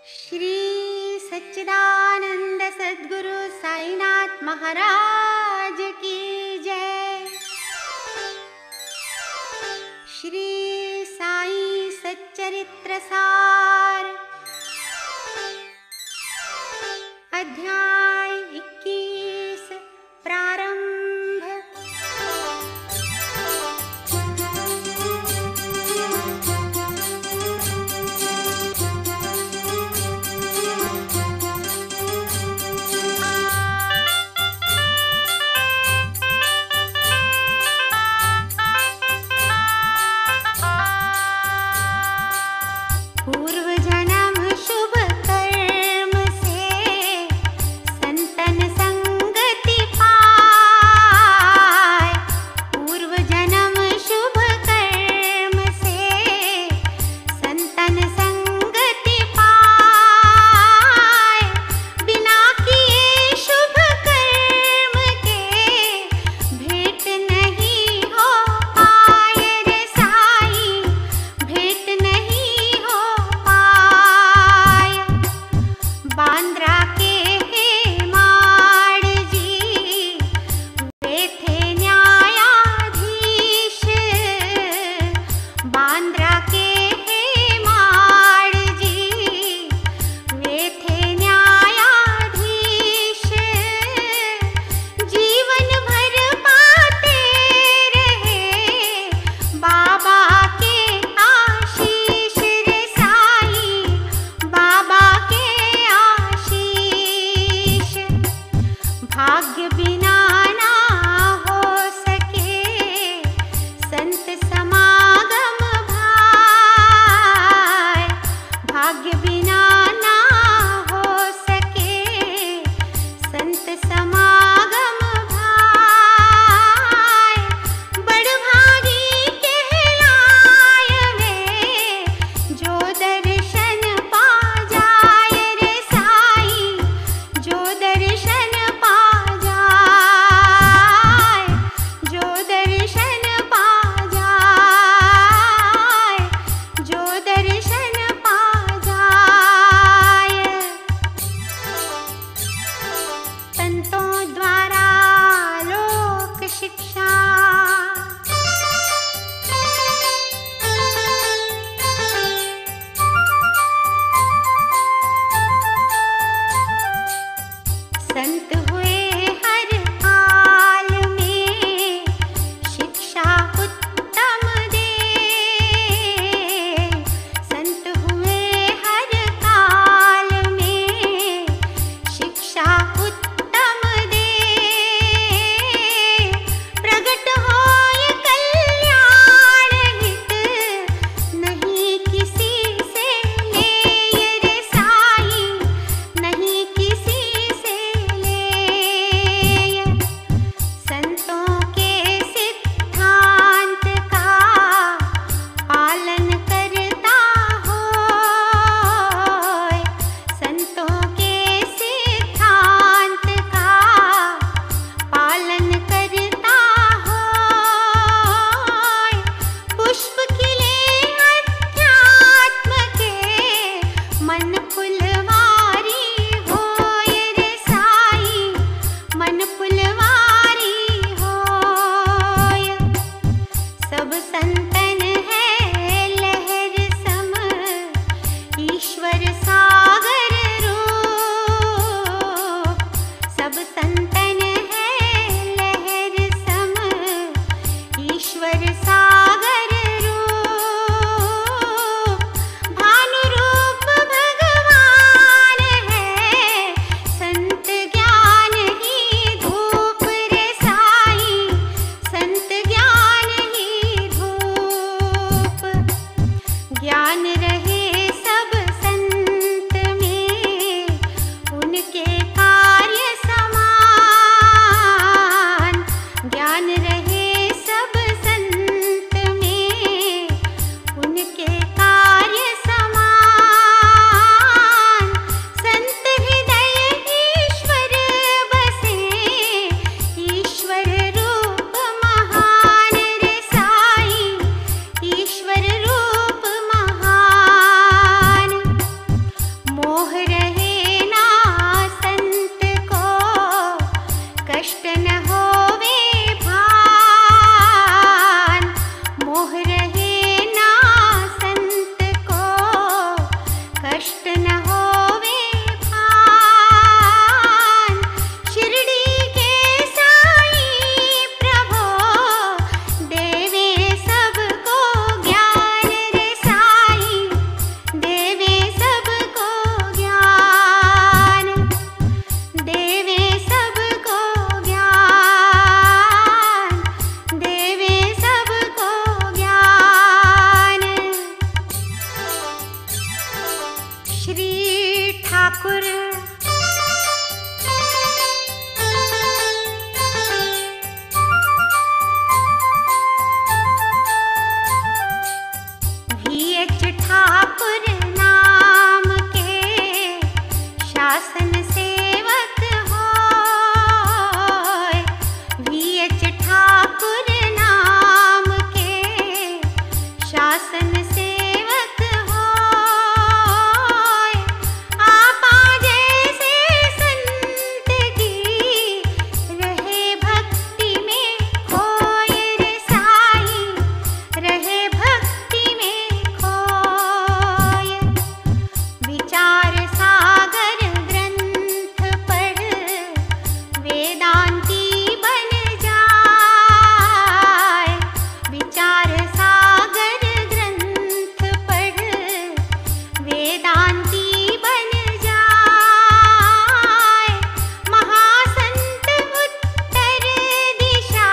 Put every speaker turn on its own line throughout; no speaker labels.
श्री सच्चिदानंद सद्गुरु साईनाथ महाराज की जय। श्री साई सच्चरित्र सार अध्याय 21 प्रारंभ। भाग्य बिना ना हो सके संत समागम भाई, भाग्य बिना ना हो सके संत समागम भाई। बड़भागी कहलाय वे जो दर्शन पा जाय रे साई, जो दर्शन जो दर्शन पा जाए। श्री ठाकुर VH ठाकुर नाम के शासन सेवक होय। VH ठाकुर नाम के शासन सेवक होय। आपा जैसे संत की रहे भक्ति में खोय रे साईं, रहे भक्ति में खोय। विचार सागर ग्रंथ पढ़ वेदांती बन जाए। विचार सागर ग्रंथ पढ़ वेदांती बन जाए। महासंत उत्तर दिशा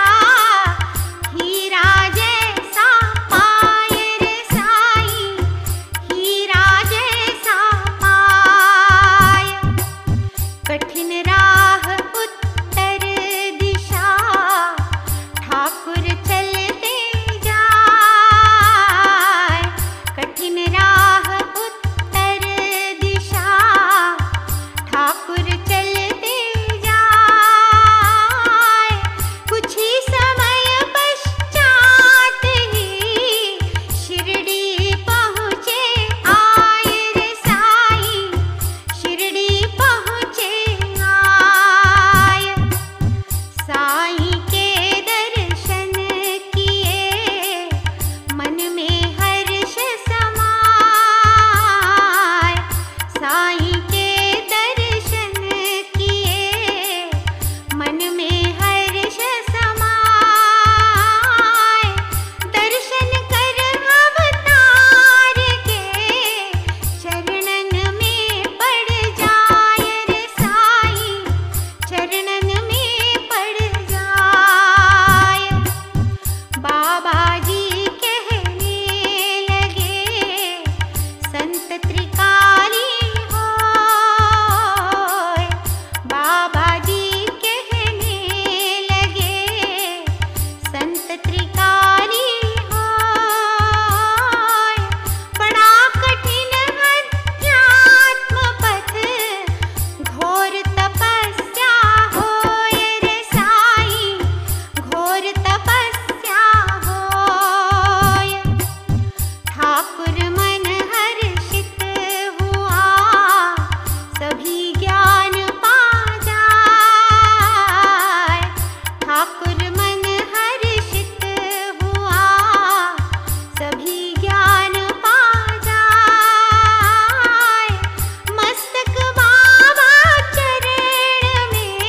हीरा जैसा पाए रे साईं, हीरा जैसा पाए। कठिन राह उत्तर दिशा ठाकुर चलते जाए। कठिन राह उत्तर दिशा ठाकुर चलते जाए। कुछ ही समय पश्चात ही शिरडी पहुँचे आए रे साईं, शिरडी पहुँचे आए। साईं के दर्शन किए मन में हर्ष समाए। साईं के दर्शन किए मन में हर्ष समाए। दर्शन कर अवतार के चरणन में पड़ जाए रे साईं, चरणन में पड़ जाए। बाबा जी कहने लगे संत त्रिकाली होय। बाबा जी कहने लगे संत त्रिकाली होय। बड़ा कठिन अध्यात्म पथ घोर तपस्या होय रे साईं, घोर तपस्या होय। ठाकुर मन हर्षित हुआ सभी ज्ञान पा जाए। ठाकुर मन हर्षित हुआ सभी ज्ञान पा जाए। मस्तक बाबा चरण में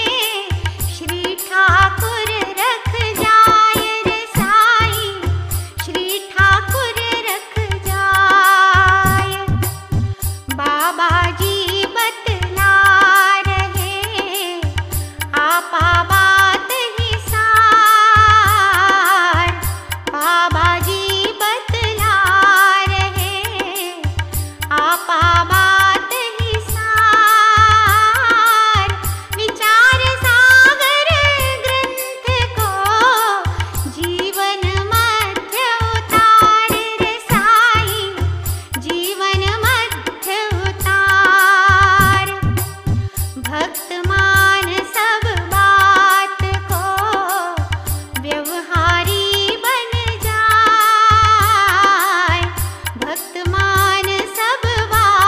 श्री ठाकुर रख जाए रे साईं, श्री ठाकुर रख जाए। बाबा जी बतला रहे आपा बात ही सार। बाबा जी बतला रहे आपा बात ही सार। विचार सागर ग्रंथ को जीवन मध्य उतार रे साईं, जीवन मध्य उतार। भक्त मान सब बात को व्यवहारी बन जाए। भक्त मान सब बात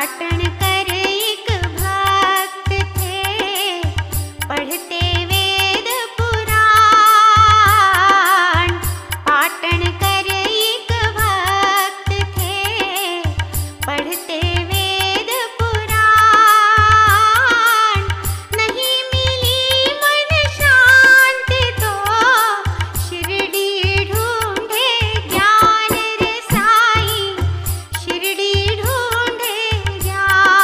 पाटन कर एक भक्त थे, पढ़ते वेद पुराण। पाटन कर एक भक्त थे, पढ़ते वेद पुराण। नहीं मिली मन शांति तो शिरडी ढूंढे ज्ञान रे साईं, शिरडी ढूंढे ज्ञान।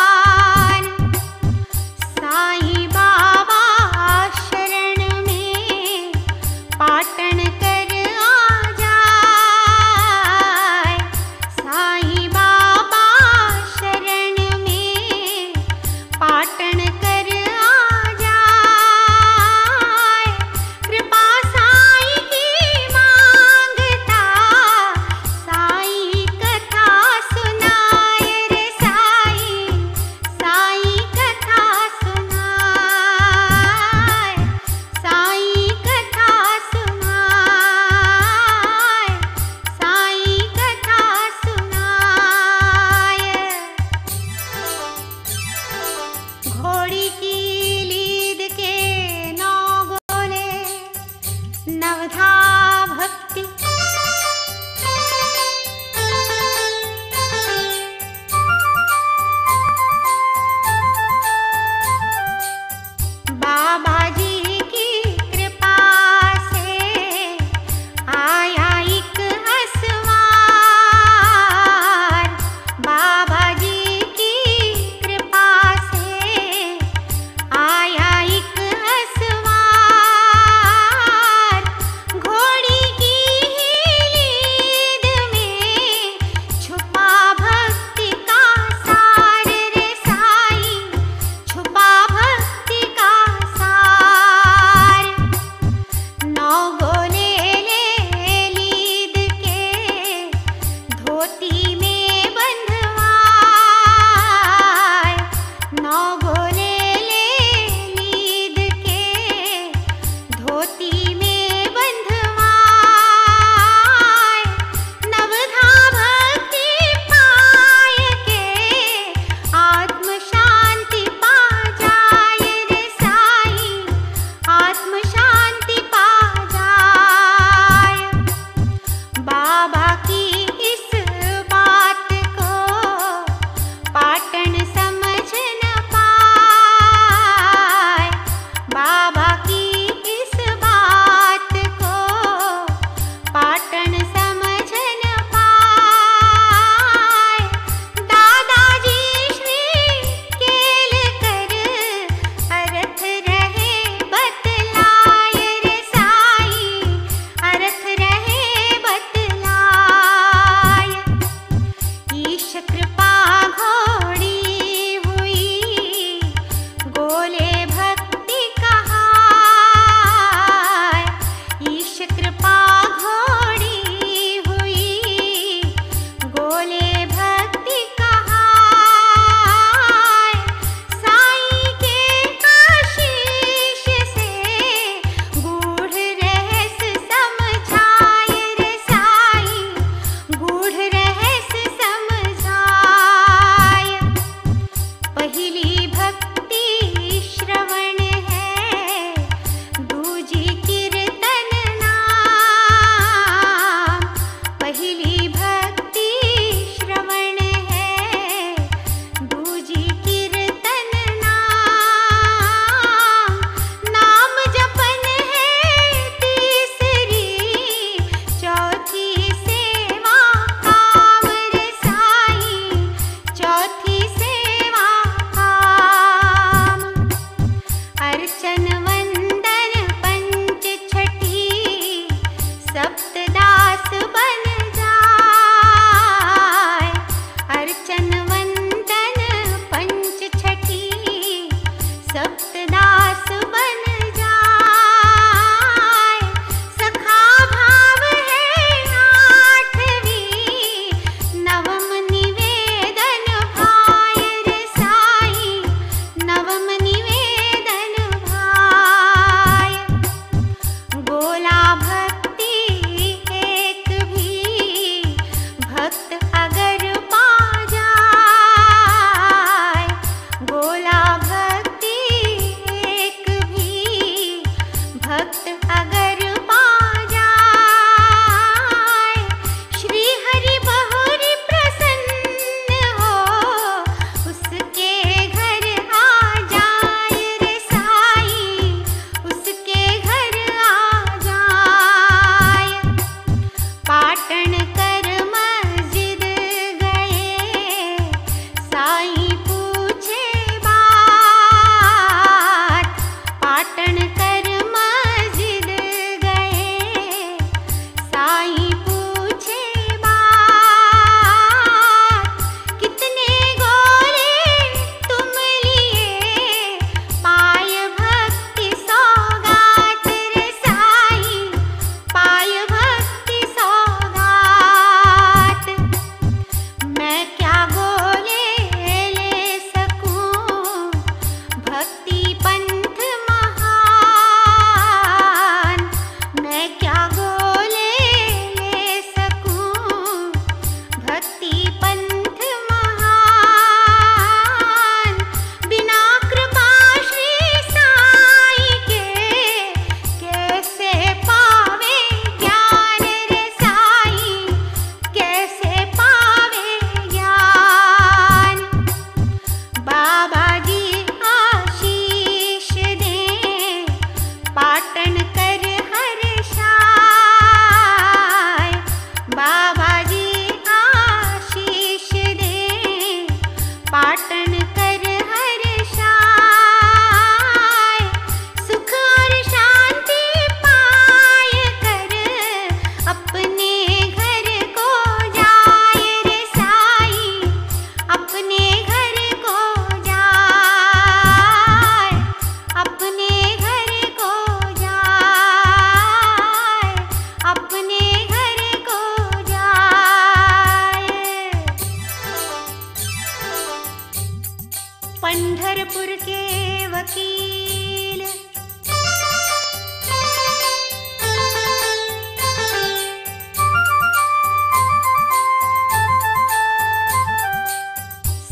पंढरपुर के वकील।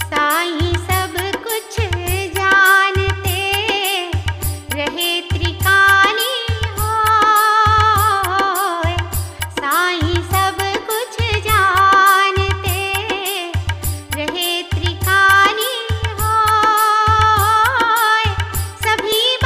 साईं सब कुछ जानते रहे त्रिकाली होय। साईं सब कुछ जानते रहे त्रिकाली होय। सभी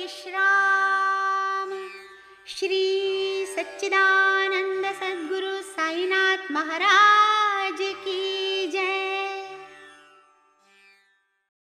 विश्राम। श्री सच्चिदानंद सद्गुरु साईनाथ महाराज